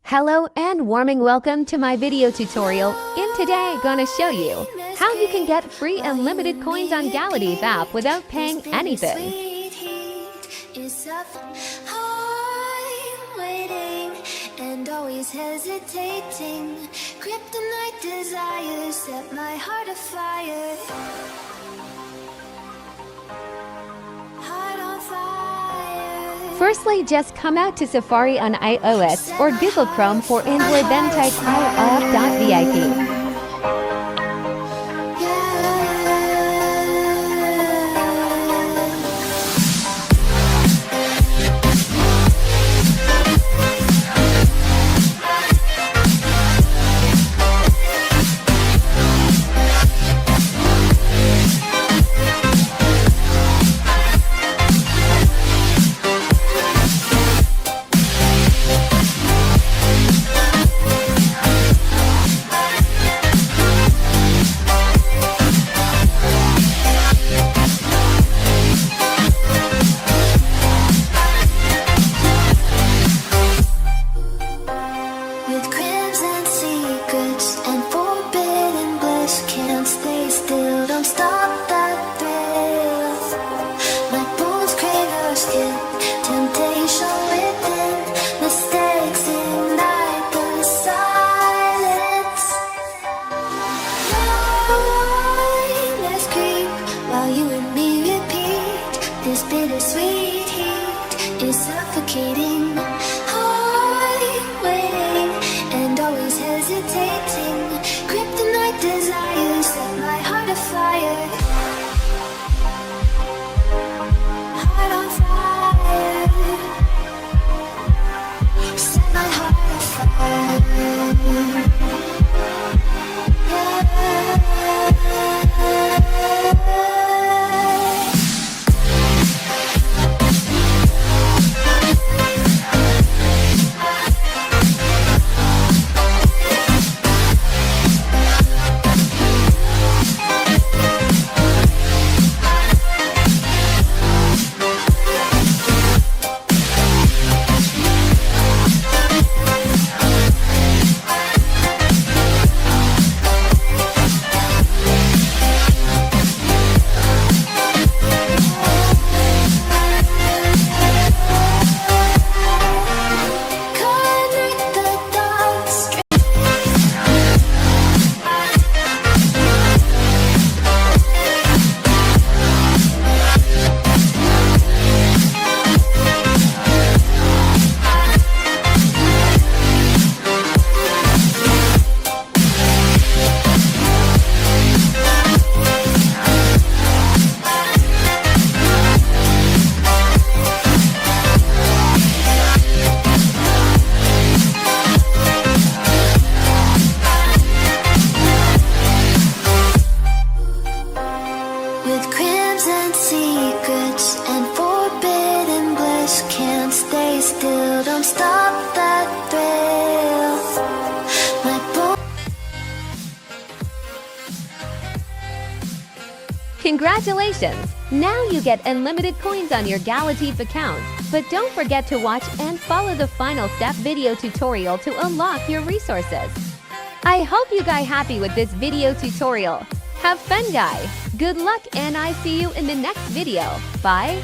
Hello and warming welcome to my video tutorial. In today, gonna show you how you can get free unlimited coins on Galatea app without paying anything. And always hesitating, kryptonite desires set my heart afire. Heart on fire. Firstly, just come out to Safari on iOS or Google Chrome for Android, then type iOS.vip. This bittersweet heat is suffocating. I'm waiting and always hesitating. Kryptonite desires set my heart afire. Heart on fire. Set my heart afire. Secrets and forbidden bliss, can't stay still, don't stop that thrill. Congratulations! Now you get unlimited coins on your Galatea account. But don't forget to watch and follow the final step video tutorial to unlock your resources. I hope you guys happy with this video tutorial. Have fun, guys! Good luck, and I see you in the next video. Bye!